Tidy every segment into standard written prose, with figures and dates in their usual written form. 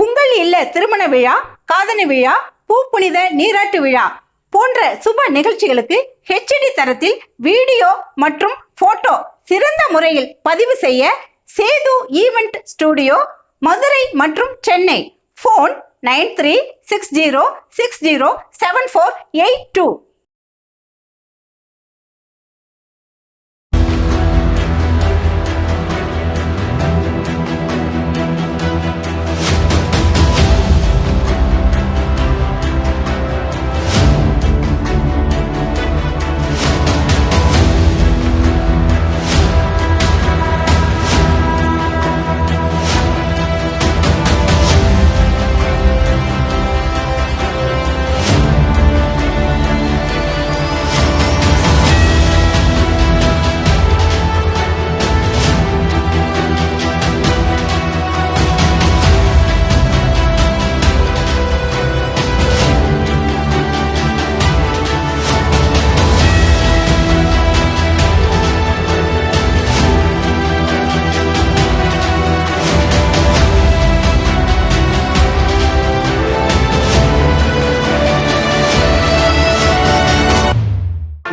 உங்கள் இல்ல திருமண விழா, காதணி விழா, பூப்புனித நீராட்டு விழா போன்ற சுப நிகழ்ச்சிகளுக்கு HD தரத்தில் வீடியோ மற்றும் போட்டோ சிறந்த முறையில் பதிவு செய்ய சேது ஈவென்ட் ஸ்டுடியோ, மதுரை மற்றும் சென்னை. போன் 9360607482.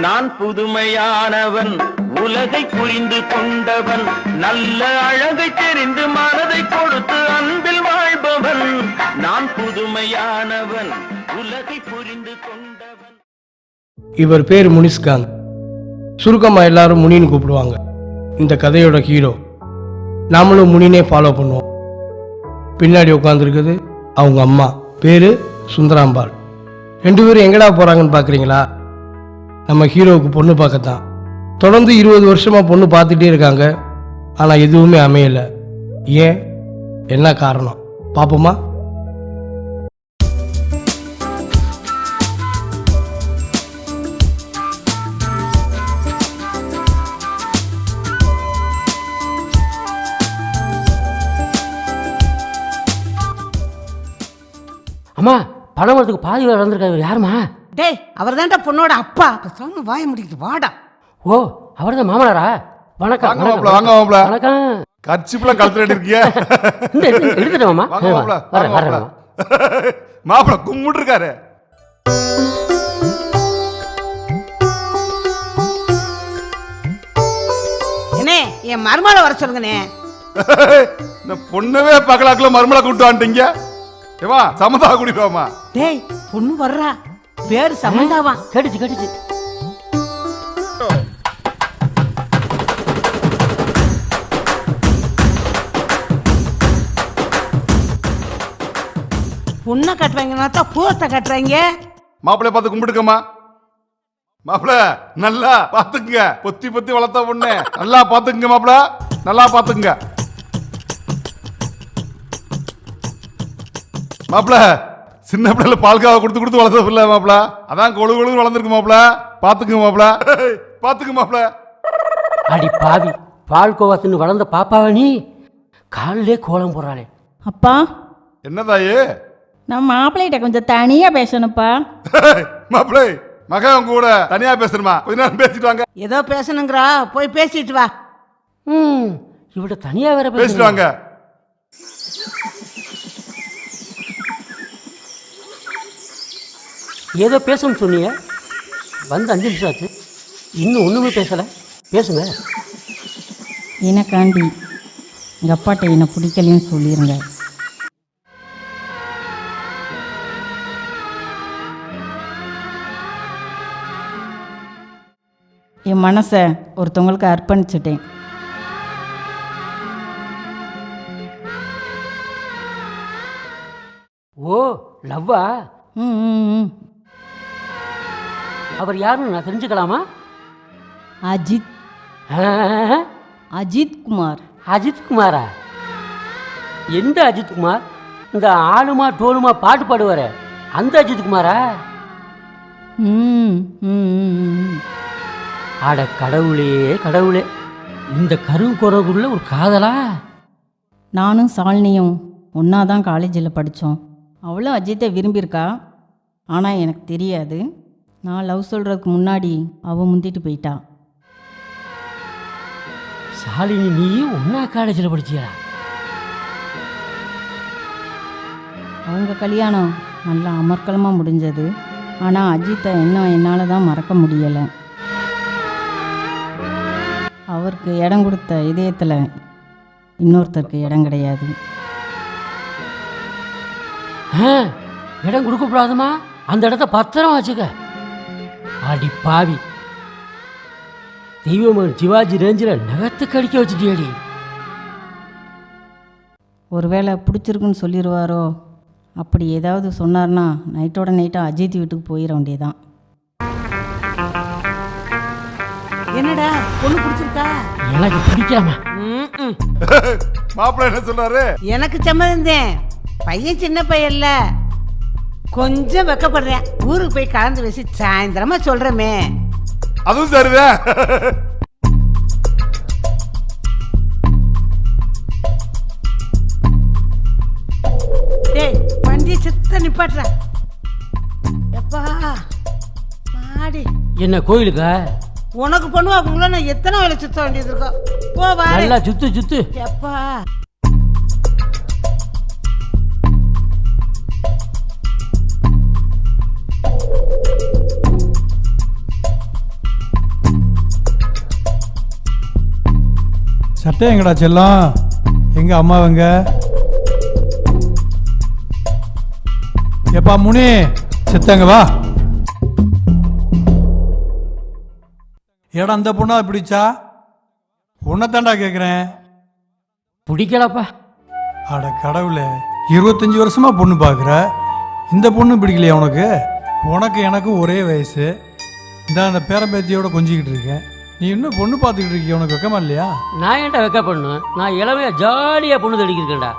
நான் புதுமையானவன், உலகை புரிந்து கொண்டவன், நல்ல அழகை தெரிந்து மனதை கொடுத்து அன்பில் வாழ்பவன். நான் புதுமையானவன், உலகை புரிந்து கொண்டவன். இவர் பேர் முனிஸ்காந்த். சுருக்கமா எல்லாரும் முனின்னு கூப்பிடுவாங்க. இந்த கதையோட ஹீரோ. நாமளும் முனினே ஃபாலோ பண்ணுவோம். பின்னாடி உட்காந்துருக்குது அவங்க அம்மா, பேரு சுந்தராம்பாள். 2 பேரும் எங்கடா போறாங்கன்னு பாக்குறீங்களா? நம்ம ஹீரோவுக்கு பொண்ணு பார்க்கத்தான். தொடர்ந்து 20 வருஷமா பொண்ணு பார்த்துட்டே இருக்காங்க. ஆனா எதுவுமே அமையல. ஏன், என்ன காரணம் பாப்போமா? அம்மா, பணம் வரதுக்கு பாதி வேலை வந்திருக்காரு. யாருமா? டேய், அவர் தான்டா பொண்ணோட அப்பா. பேசாம வாய முடிக்குது, வாடா. ஓ, அவர் தான் மாமனாரா? வணக்கம். வாங்க மாப்ள, வாங்க மாப்ள. வணக்கம். கர்ச்சிப்ல கழுத்துல இருக்கீங்க. எடுத்துட்டேன் மாமா. வாங்க மாப்ள, வரேன் வாங்க வரேன். மாப்ள கும்பிட்டு இருக்காரு. என்னே, என் மருமகளை வர சொல்லுங்கண்ணே. இந்த பொண்ணவே பகலாக்குல மருமலை கூப்பிட்டு வந்துட்டீங்க. ஏமா சமதா கூட்டிட்டு வாமா. டேய், பொண்ணு வர்றா. பேரு சமந்தாவா? கேட்டுச்சு. பொண்ணை கட்டுறாங்கன்னா தான் பூரத்தை கட்டுறாங்க. மாப்பிள்ளைய பார்த்து கும்பிட்டுக்கம்மா. மாப்பிள்ள நல்லா பாத்துக்குங்க. பொத்தி பொத்தி வளர்த்த பொண்ணு நல்லா பாத்துக்குங்க. மாப்பிள்ள நல்லா பாத்துக்குங்க. மாப்பிள்ள சின்ன பிள்ளைல பால்காவை கொடுத்து வளர்த்த பிள்ளை மாப்பிள்ள. அதான் கொழு கொழு வளர்ந்துருக்கு மாப்பிள்ள. பாத்துக்குங்க மாப்பிள்ள, பாத்துக்கு மாப்பிள்ள. அடி பாவி, பால்கோவா தின்னு வளர்ந்த பாப்பாவ நீ காலிலே கோலம் போடுறாளே. அப்பா, என்ன தாயே? நான் மாப்பிள்ளைகிட்ட கொஞ்சம் தனியா பேசணும்ப்பா. மாப்பிள்ளை மகன் கூட தனியா பேசணுமா? கொஞ்ச நேரம் பேசிட்டு வாங்க. ஏதோ பேசணுங்கிறா, போய் பேசிட்டு வா. இவட தனியா வேற பேசிட்டு வாங்க. ஏதோ பேசணும்னு சொன்னீங்க, வந்து 5 நிமிஷம் ஆச்சு, இன்னும் ஒண்ணுமே பேசல. பேசுங்க. எனக்காண்டி எங்கள் அப்பாட்ட என்னை பிடிக்கலன்னு சொல்லிடுங்க. என் மனசை ஒருத்தவங்களுக்கு அர்ப்பணிச்சிட்டேன். ஓ, லவ்வா? ம். அவர் யாருன்னு நான் தெரிஞ்சுக்கலாமா? அஜித் குமார். அஜித் குமாரா? எந்த அஜித் குமார்? இந்த ஆளுமா டோலுமா பாட்டு பாடுவார அந்த அஜித் குமாரா? அட கடவுளே கடவுளே, இந்த கருங்குறகுள்ள ஒரு காதலா? நானும் சாலினியும் ஒன்றா தான் காலேஜில் படித்தோம். அவளும் அஜித்தை விரும்பியிருக்கா. ஆனால் எனக்கு தெரியாது. நான் லவ் சொல்கிறதுக்கு முன்னாடி அவள் முந்திட்டு போயிட்டா. சாலினி நீயும் ஒன்றா காலேஜில் படிச்சியா? அவங்க கல்யாணம் நல்லா அமர்க்கலமாக முடிஞ்சது. ஆனால் அஜித்தை இன்னும் என்னால் தான் மறக்க முடியலை. அவருக்கு இடம் கொடுத்த இதயத்தில் இன்னொருத்தருக்கு இடம் கிடையாது. இடம் கொடுக்கப்படாதுமா, அந்த இடத்த பத்திரமா வச்சுக்க. அடி பாவி, தெய்வமன் சிவாஜி ரேஞ்சில் நகத்துக்கு அடிக்க வச்சுட்டியடி. ஒருவேளை பிடிச்சிருக்குன்னு சொல்லிடுவாரோ, அப்படி ஏதாவது சொன்னார்னா நைட்டோட நைட்டாக அஜித் வீட்டுக்கு போயிட வேண்டியதான். என்னடா பொண்ணு பிடிச்சிருக்கா? எனக்கு பிடிக்காம. மாப்பிள்ள என்ன சொல்றாரு? எனக்கு சம்மதந்தேன். பையன் சின்ன பையன்ல, கொஞ்சம் வெக்கப்படுறேன். ஊருக்கு போய் கலந்து பேசி சாயந்தரமா சொல்றமே. அதுவும் சரிதான். டேய் வண்டியை சித்த நிப்பாட்டுற. எப்பா மாடி என்ன கோயிலுக்கா? உனக்கு பொண்ணு வாக்குங்கள நான் எத்தனை வேலை சுத்த வேண்டியது இருக்கோம். போ வா. நல்லா சுத்து சுத்து. எப்பா சட்டை எங்கடா செல்லம்? எங்க அம்மாவங்க? எப்பா முனி, செத்தங்க வா. ஏடா அந்த பொண்ணா பிடிச்சா? உன்னைத்தாண்டா கேட்குறேன். பிடிக்கலப்பா. அட கடவுளே, 25 வருஷமா பொண்ணு பார்க்குற, இந்த பொண்ணு பிடிக்கலையா உனக்கு? உனக்கு எனக்கு ஒரே வயசு. இந்த அந்த பேரம்பேத்தியோட கொஞ்சிக்கிட்டு இருக்கேன். நீ இன்னும் பொண்ணு பார்த்துக்கிட்டு இருக்கிய, உனக்கு வெக்கமா இல்லையா? நான் ஏன்டா வெக்க பண்ணு? நான் இளமையா ஜாலியாக பொண்ணு தடிக்கிருக்கேன்டா.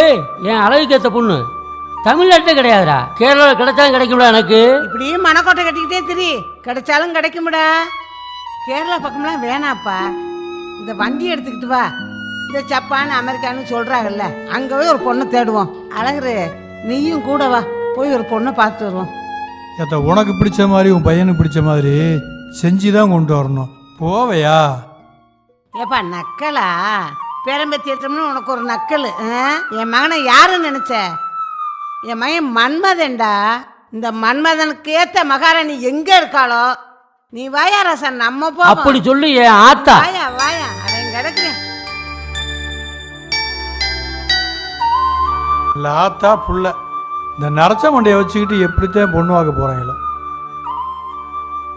ஏய், என் அழகுக்கு ஏற்ற பொண்ணு தமிழ்நாட்டில் கிடையாதுடா. கேரளாவில் கிடைச்சாலும் கிடைக்கும்டா எனக்கு. இப்படியே மனக்கோட்டை கட்டிக்கிட்டே திரி, கிடைச்சாலும் கிடைக்கும்டா. கேரளா பக்கம்லாம் வேணாப்பா. இந்த வண்டி எடுத்துக்கிட்டு வா. இந்த ஜப்பான் அமெரிக்கான்னு சொல்றாங்கல்ல, அங்கே போய் ஒரு பொண்ணை தேடுவோம். அழகுரு, நீயும் கூட வா, போய் ஒரு பொண்ணை பார்த்துட்டு வருவோம். ஏத்த உனக்கு பிடிச்ச மாதிரி உன் பையனுக்கு பிடிச்ச மாதிரி செஞ்சுதான் கொண்டு வரணும். போவையா? ஏப்பா நக்கலா? பேரம்பேத்தி ஏற்றம்னு உனக்கு ஒரு நக்கல். என் மகனை யாருன்னு நினைச்ச? என் மகன் மன்மதன்டா. இந்த மன்மதனுக்கு ஏத்த மகாராணி எங்க இருக்காளோ, நீ வாயா ரசன், நம்ம போ. அப்படி சொல்லு என் ஆத்தா. வாயா வாயா, அவன் கிடக்குறேன். லாத்தா புள்ள, இந்த நரைச்ச மண்டையை வச்சுக்கிட்டு எப்படித்தான் பொண்ணு வாங்க போறாங்களோ?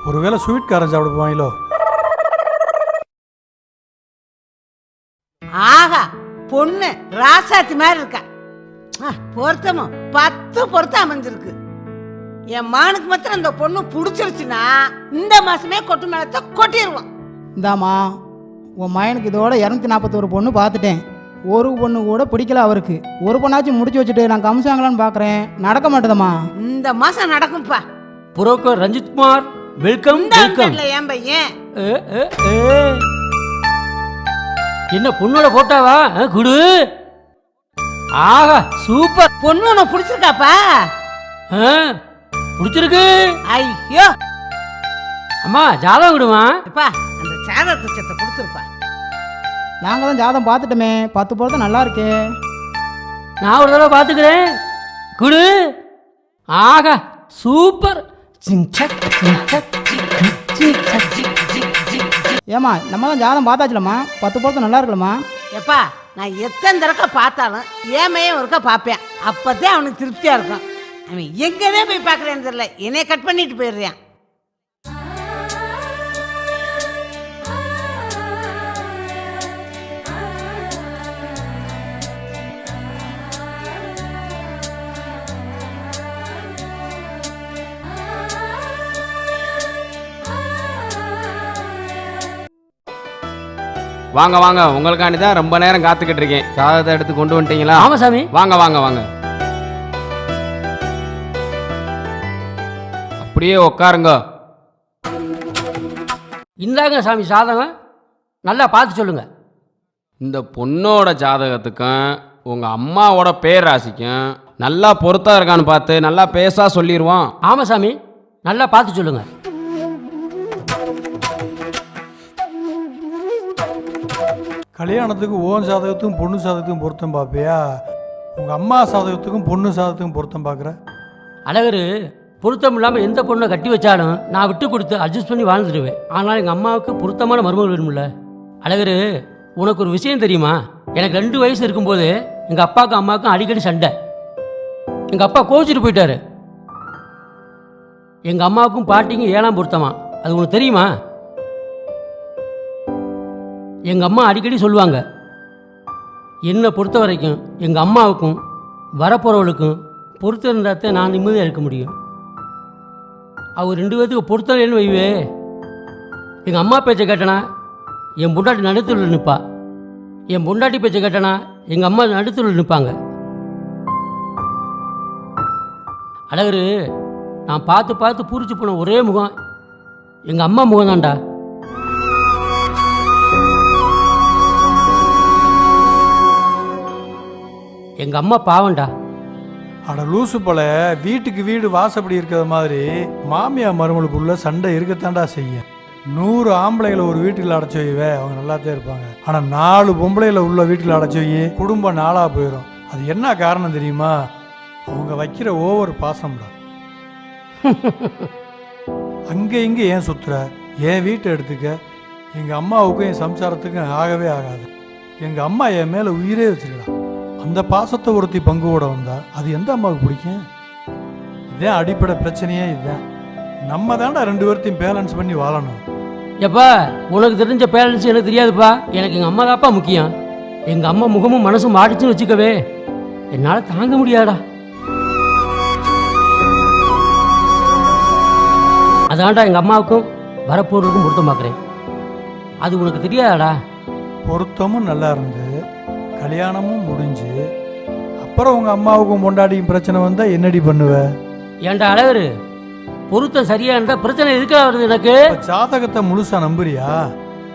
ஒருவேளை ஸ்வீட் காரம் சாப்பிட போவாங்களோ? ஆகா, பொண்ணு ராசாத்தி மாதிரி இருக்கா. பொருத்தமும் 10 பொருத்தம் அமைஞ்சிருக்கு. என் மகனுக்கு மாத்திரம் இந்த பொண்ணு பிடிச்சிருச்சுன்னா இந்த மாசமே கொட்டு மேலத்தை கொட்டிடுவான். இந்தாம்மா, உன் மகனுக்கு இதோட 241 பொண்ணு பார்த்துட்டேன். ஒரு பொண்ணு கூட பிடிக்கல அவருக்கு. ஒரு பொண்ணாச்சும் முடிச்சு வச்சுட்டு நான் கம்சாங்களான்னு பார்க்குறேன். நடக்க மாட்டேதம்மா. இந்த மாசம் நடக்கும்பா. Broker Ranjith Kumar, welcome welcome. என் பையன் என்ன பொண்ணோட போட்டாவா? குடு. ஆஹா, சூப்பர். பொண்ணு உனக்கு பிடிச்சிருக்காப்பா? பிடிச்சிருக்கு. ஐயோ அம்மா, ஜாதகம் விடுமா? அப்பா, அந்த சாதத்தை சத்தை கொடுத்துருப்பா. நாங்கள் தான் ஜாதகம் பார்த்துட்டோமே, 10 பொருத்தம் நல்லா இருக்கே. நான் ஒரு தடவை பார்த்துக்கிறேன். குடு. ஆகா, சூப்பர். ஏம்மா, நம்ம தான் ஜாதகம் பார்த்தாச்சுலம்மா, 10 பொருத்தம் நல்லா இருக்கலம்மா. எப்பா, நான் எத்தனை தடவை பார்த்தாலும் ஏமையும் ஒருக்கா பார்ப்பேன். அப்பதான் அவனுக்கு திருப்தியா இருக்கும். அவன் எங்கதான் போய் பார்க்கறேன்னு தெரியல, என்னைய கட் பண்ணிட்டு போயிடுறான். வாங்க வாங்க, உங்களுக்காண்டி தான் ரொம்ப நேரம் காத்துக்கிட்டு இருக்கேன். ஜாதகத்தை எடுத்து கொண்டு வந்துட்டீங்களா? ஆமா சாமி. வாங்க வாங்க வாங்க, அப்படியே உட்காருங்க. இந்தாங்க சாமி ஜாதகம், நல்லா பார்த்து சொல்லுங்க. இந்த பொண்ணோட ஜாதகத்துக்கும் உங்க அம்மாவோட பேர் ராசிக்கும் நல்லா பொருத்தம் இருக்கான்னு பார்த்து நல்லா பேசா சொல்லிடுவோம். ஆமா சாமி, நல்லா பார்த்து சொல்லுங்க. கல்யாணத்துக்கு ஓன் சாதகத்துக்கும் பொண்ணு சாதகத்துக்கும் பொருத்தம் பார்ப்பியா? உங்கள் அம்மா சாதகத்துக்கும் பொண்ணு சாதகத்துக்கும் பொருத்தம் பார்க்குற? அழகரு பொருத்தம் இல்லாமல் எந்த பொண்ணை கட்டி வச்சாலும் நான் விட்டு கொடுத்து அட்ஜஸ்ட் பண்ணி வாழ்ந்துடுவேன். ஆனால் எங்கள் அம்மாவுக்கு பொருத்தமான மருமகள் வேணும்ல. அழகரு, உனக்கு ஒரு விஷயம் தெரியுமா? எனக்கு 2 வயசு இருக்கும்போது எங்கள் அப்பாவுக்கும் அம்மாவுக்கும் அடிக்கடி சண்டை. எங்கள் அப்பா கோச்சிட்டு போயிட்டாரு. எங்கள் அம்மாவுக்கும் பாட்டிக்கும் 7ஆம் பொருத்தமா, அது உனக்கு தெரியுமா? எங்கள் அம்மா அடிக்கடி சொல்லுவாங்க, என்னை பொறுத்த வரைக்கும் எங்கள் அம்மாவுக்கும் வரப்போகிறவளுக்கும் பொருத்தம் இருந்தால் நான் நிம்மதியாக இருக்க முடியும். அவர் 2 பேர்த்துக்கு பொருத்தம் வைவே. எங்கள் அம்மா பேச்சை கேட்டனா என் பொண்டாட்டி நடுத்தூரில் நிற்பா, என் பொண்டாட்டி பேச்சை கேட்டனா எங்கள் அம்மா நடுத்தூரில் நிற்பாங்க. அழகரு, நான் பார்த்து பார்த்து பூரிச்சு போன ஒரே முகம் எங்கள் அம்மா முகம் தான்டா. எங்கள் அம்மா பாவண்டா. அட லூசு போல, வீட்டுக்கு வீடு வாசப்படி இருக்கிற மாதிரி மாமியா மருமகளுக்குள்ள சண்டை இருக்கத்தாண்டா செய்யும். 100 ஆம்பளைகளை ஒரு வீட்டுக்குள்ள அடைச்சி வைவே, அவங்க நல்லாத்தான் இருப்பாங்க. ஆனால் 4 பொம்பளைகளை உள்ள வீட்டுக்குள்ள அடைச்சி வை, குடும்பம் நாளாக போயிடும். அது என்ன காரணம் தெரியுமா? அவங்க வைக்கிற ஓவர் பாசம்டா. அங்கே இங்கே ஏன் சுத்துற? என் வீட்டை எடுத்துக்க. எங்கள் அம்மாவுக்கும் என் சம்சாரத்துக்கும் ஆகவே ஆகாது. எங்கள் அம்மா என் மேலே உயிரே வச்சுக்கலாம். அந்த பாசத்தை ஒருத்தி பங்கு கூட வந்தா அது எந்த அம்மாவுக்கு பிடிக்கும்? இதே அடிப்படை பிரச்சனையே இதுதான். நம்ம தாண்டா 2 பேர்த்தையும் பேலன்ஸ் பண்ணி வாழணும். எப்பா, உனக்கு தெரிஞ்ச பேரண்ட்ஸ் எனக்கு தெரியாதுப்பா. எனக்கு எங்கள் அம்மா தான்ப்பா முக்கியம். எங்கள் அம்மா முகமும் மனசும் மாடிச்சுன்னு வச்சுக்கவே என்னால் தாங்க முடியாதா. அதான்டா எங்கள் அம்மாவுக்கும் வரப்போறதுக்கும் பொருத்தம் பார்க்குறேன். அது உனக்கு தெரியாதாடா? பொருத்தமும் நல்லா இருந்து கல்யாணமும் முடிஞ்சு அப்புறம் உங்கள் அம்மாவுக்கும் பொண்டாட்டியும் பிரச்சனை வந்தால் என்னடி பண்ணுவ? ஏன்டா அழகரு, பொருத்தம் சரியா இருந்தால் பிரச்சனை எதுக்காக வருது எனக்கு? ஜாதகத்தை முழுசா நம்புறியா?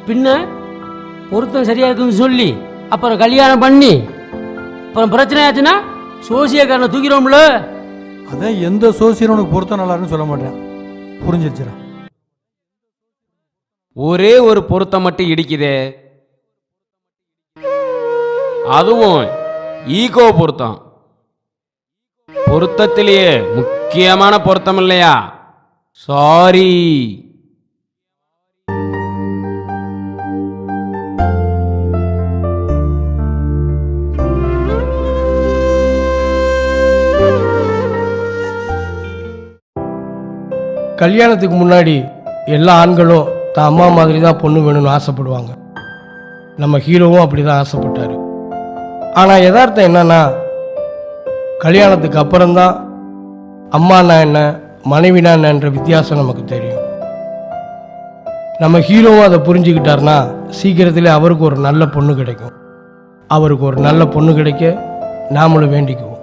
பின்ன பொருத்தம் சரியா இருக்குன்னு சொல்லி அப்புறம் கல்யாணம் பண்ணி அப்புறம் பிரச்சனை ஆச்சுன்னா சோசியக்காரனை தூக்கிறோம்ல. அதான் எந்த சோசியனுக்கு பொருத்தம் நல்லா இருக்குன்னு சொல்ல மாட்டேன். புரிஞ்சிருச்சுடா. ஒரே ஒரு பொருத்தம் மட்டும் இடிக்குதே, அதுவும் ஈகோ பொருத்தம். பொருத்தத்திலேயே முக்கியமான பொருத்தம் இல்லையா? சாரி. கல்யாணத்துக்கு முன்னாடி எல்லா ஆண்களும் தான் அம்மா மாதிரி தான் பொண்ணு வேணும்னு ஆசைப்படுவாங்க. நம்ம ஹீரோவும் அப்படி தான் ஆசைப்பட்டார். ஆனால் யதார்த்தம் என்னன்னா, கல்யாணத்துக்கு அப்புறம்தான் அம்மானா என்ன மனைவினா என்னன்ற வித்தியாசம் நமக்கு தெரியும். நம்ம ஹீரோவும் அதை புரிஞ்சுக்கிட்டார்னா சீக்கிரத்திலே அவருக்கு ஒரு நல்ல பொண்ணு கிடைக்கும். அவருக்கு ஒரு நல்ல பொண்ணு கிடைக்க நாமளும் வேண்டிக்குவோம்.